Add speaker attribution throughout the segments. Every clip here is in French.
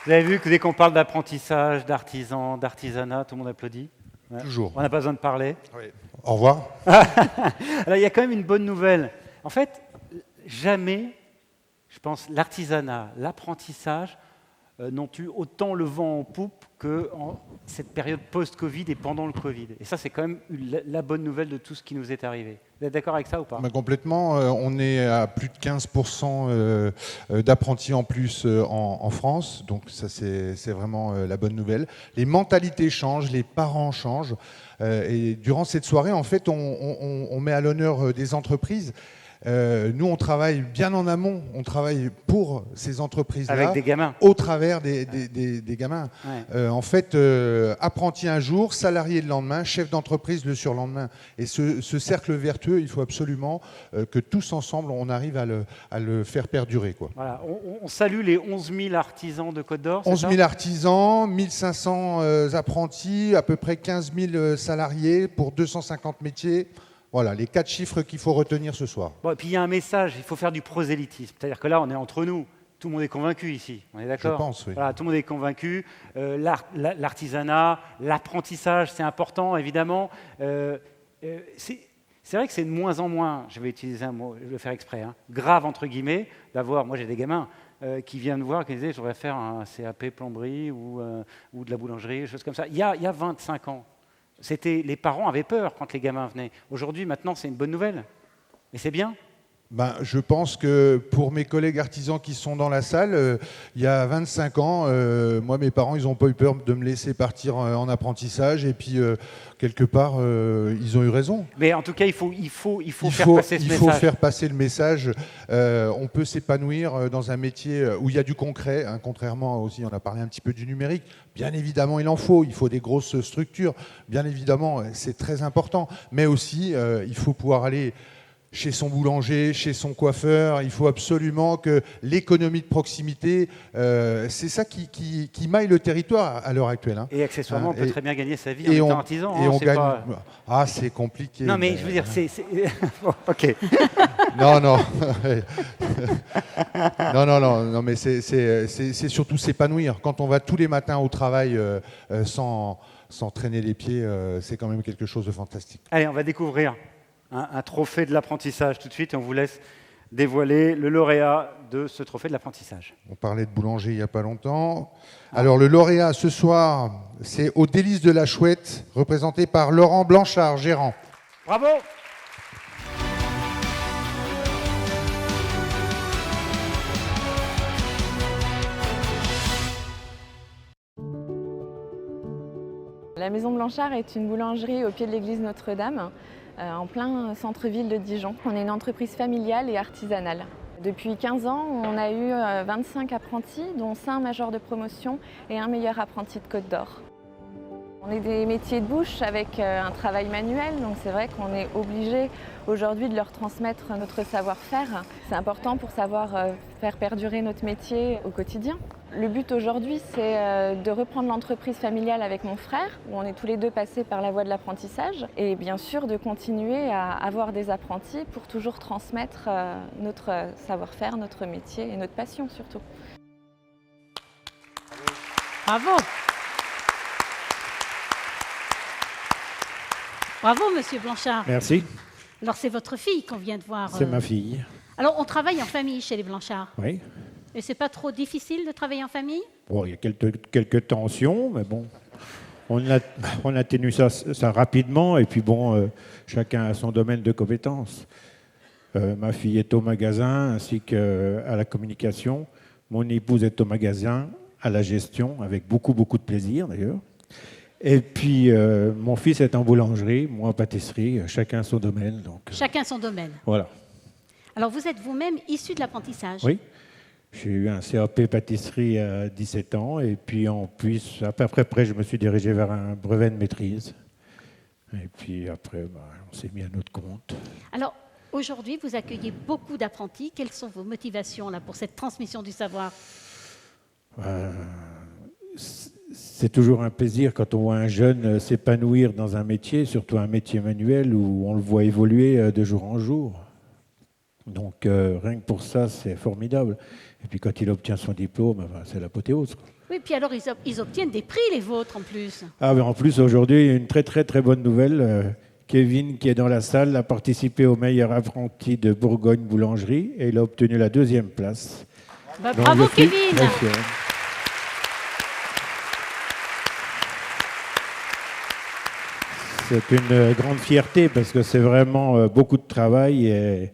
Speaker 1: Vous avez vu que dès qu'on parle d'apprentissage, d'artisan, d'artisanat, tout le monde applaudit. Ouais.
Speaker 2: Toujours.
Speaker 1: On n'a pas besoin de parler.
Speaker 2: Oui. Au revoir.
Speaker 1: Alors, il y a quand même une bonne nouvelle. En fait, jamais, je pense, l'artisanat, l'apprentissage n'ont eu autant le vent en poupe que en cette période post-Covid et pendant le Covid. Et ça, c'est quand même la bonne nouvelle de tout ce qui nous est arrivé. Vous êtes d'accord avec ça ou pas?
Speaker 2: Complètement. On est à plus de 15% d'apprentis en plus en France. Donc ça, c'est vraiment la bonne nouvelle. Les mentalités changent, les parents changent. Et durant cette soirée, en fait, on met à l'honneur des entreprises. Nous, on travaille bien en amont, on travaille pour ces entreprises-là.
Speaker 1: Avec des gamins.
Speaker 2: Au travers des gamins.
Speaker 1: Ouais.
Speaker 2: En fait, apprenti un jour, salarié le lendemain, chef d'entreprise le surlendemain. Et ce cercle vertueux, il faut absolument que tous ensemble, on arrive à le faire perdurer, quoi.
Speaker 1: Voilà. On salue les 11 000 artisans de Côte d'Or.
Speaker 2: 11 000 artisans, 1500 apprentis, à peu près 15 000 salariés pour 250 métiers. Voilà, les 4 chiffres qu'il faut retenir ce soir.
Speaker 1: Bon, et puis il y a un message, il faut faire du prosélytisme. C'est-à-dire que là, on est entre nous. Tout le monde est convaincu ici. On est d'accord?
Speaker 2: Je pense, oui.
Speaker 1: Voilà, tout le monde est convaincu. L'artisanat, l'apprentissage, c'est important, évidemment. C'est vrai que c'est de moins en moins, je vais utiliser un mot, je vais le faire exprès, grave, entre guillemets, d'avoir, moi j'ai des gamins qui viennent me voir, qui disaient, je voudrais faire un CAP plomberie ou de la boulangerie, des choses comme ça. Il y a 25 ans. Les parents avaient peur quand les gamins venaient. Aujourd'hui, maintenant, c'est une bonne nouvelle. Et c'est bien.
Speaker 2: Je pense que pour mes collègues artisans qui sont dans la salle, il y a 25 ans, moi, mes parents, ils n'ont pas eu peur de me laisser partir en apprentissage. Et puis, quelque part, ils ont eu raison.
Speaker 1: Mais en tout cas, il faut faire passer ce message.
Speaker 2: Il faut faire passer le message. On peut s'épanouir dans un métier où il y a du concret, contrairement aussi, on a parlé un petit peu du numérique. Bien évidemment, il en faut. Il faut des grosses structures. Bien évidemment, c'est très important. Mais aussi, il faut pouvoir aller chez son boulanger, chez son coiffeur. Il faut absolument que l'économie de proximité, c'est ça qui maille le territoire à l'heure actuelle.
Speaker 1: Et accessoirement, on peut très bien gagner sa vie en étant artisan.
Speaker 2: Et on gagne. Ah, c'est compliqué.
Speaker 1: Non, mais je veux dire, c'est... Bon, ok.
Speaker 2: Non, mais c'est surtout s'épanouir. Quand on va tous les matins au travail sans traîner les pieds, c'est quand même quelque chose de fantastique.
Speaker 1: Allez, on va découvrir un trophée de l'apprentissage tout de suite et on vous laisse dévoiler le lauréat de ce trophée de l'apprentissage.
Speaker 2: On parlait de boulanger il n'y a pas longtemps. Alors le lauréat ce soir, c'est Aux Délices de la Chouette, représenté par Laurent Blanchard, gérant.
Speaker 1: Bravo!
Speaker 3: La Maison Blanchard est une boulangerie au pied de l'église Notre-Dame, en plein centre-ville de Dijon. On est une entreprise familiale et artisanale. Depuis 15 ans, on a eu 25 apprentis, dont 5 majors de promotion et un meilleur apprenti de Côte d'Or. On est des métiers de bouche avec un travail manuel, donc c'est vrai qu'on est obligé aujourd'hui de leur transmettre notre savoir-faire. C'est important pour savoir faire perdurer notre métier au quotidien. Le but aujourd'hui, c'est de reprendre l'entreprise familiale avec mon frère, où on est tous les deux passés par la voie de l'apprentissage, et bien sûr de continuer à avoir des apprentis pour toujours transmettre notre savoir-faire, notre métier et notre passion surtout.
Speaker 4: Bravo! Bravo, Monsieur Blanchard.
Speaker 5: Merci.
Speaker 4: Alors, c'est votre fille qu'on vient de voir.
Speaker 5: C'est ma fille.
Speaker 4: Alors, on travaille en famille chez les Blanchards.
Speaker 5: Oui.
Speaker 4: Et c'est pas trop difficile de travailler en famille?
Speaker 5: Bon, il y a quelques tensions, mais bon, on atténue ça rapidement. Et puis bon, chacun a son domaine de compétences. Ma fille est au magasin ainsi qu'à la communication. Mon épouse est au magasin, à la gestion, avec beaucoup de plaisir d'ailleurs. Et puis, mon fils est en boulangerie, moi en pâtisserie, chacun son domaine. Donc,
Speaker 4: chacun son domaine.
Speaker 5: Voilà.
Speaker 4: Alors, vous êtes vous-même issu de l'apprentissage?
Speaker 5: Oui. J'ai eu un CAP pâtisserie à 17 ans. Et puis, en plus, après, je me suis dirigé vers un brevet de maîtrise. Et puis, après, on s'est mis à notre compte.
Speaker 4: Alors, aujourd'hui, vous accueillez beaucoup d'apprentis. Quelles sont vos motivations là, pour cette transmission du savoir?
Speaker 5: C'est toujours un plaisir quand on voit un jeune s'épanouir dans un métier, surtout un métier manuel où on le voit évoluer de jour en jour. Donc rien que pour ça, c'est formidable. Et puis quand il obtient son diplôme, c'est l'apothéose.
Speaker 4: Oui, puis alors ils obtiennent des prix, les vôtres, en plus.
Speaker 5: Ah, mais en plus, aujourd'hui, il y a une très très très bonne nouvelle. Kevin, qui est dans la salle, a participé au meilleur apprenti de Bourgogne Boulangerie et il a obtenu la 2e place.
Speaker 4: Bah,
Speaker 5: Donc,
Speaker 4: bravo,
Speaker 5: je suis
Speaker 4: Kevin.
Speaker 5: très fier. C'est une grande fierté parce que c'est vraiment beaucoup de travail et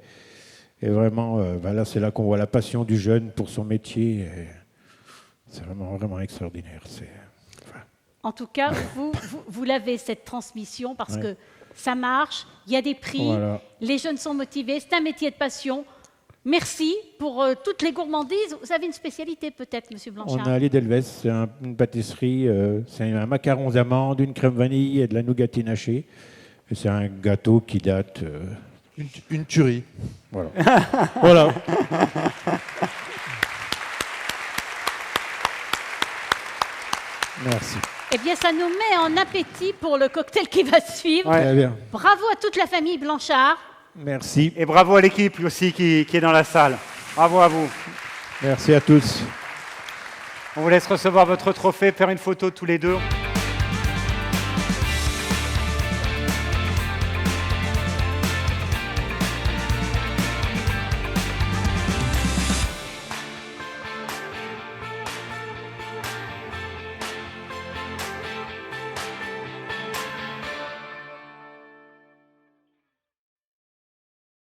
Speaker 5: vraiment, là, c'est là qu'on voit la passion du jeune pour son métier. Et c'est vraiment, vraiment extraordinaire.
Speaker 4: En tout cas, vous l'avez, cette transmission, parce
Speaker 5: Ouais.
Speaker 4: que ça marche, il y a des prix,
Speaker 5: Voilà.
Speaker 4: les jeunes sont motivés, c'est un métier de passion. Merci pour toutes les gourmandises. Vous avez une spécialité peut-être, Monsieur
Speaker 5: On
Speaker 4: Blanchard?
Speaker 5: a l'Edelweiss, c'est une pâtisserie, c'est un macaron aux amandes, une crème vanille et de la nougatine hachée. Et c'est un gâteau qui date...
Speaker 2: Une tuerie.
Speaker 5: Voilà. Voilà. Merci.
Speaker 4: Eh bien, ça nous met en appétit pour le cocktail qui va suivre.
Speaker 1: Ouais.
Speaker 5: Très bien.
Speaker 4: Bravo à toute la famille Blanchard.
Speaker 5: Merci.
Speaker 1: Et bravo à l'équipe lui aussi qui est dans la salle. Bravo à vous.
Speaker 5: Merci à tous.
Speaker 1: On vous laisse recevoir votre trophée, faire une photo tous les deux.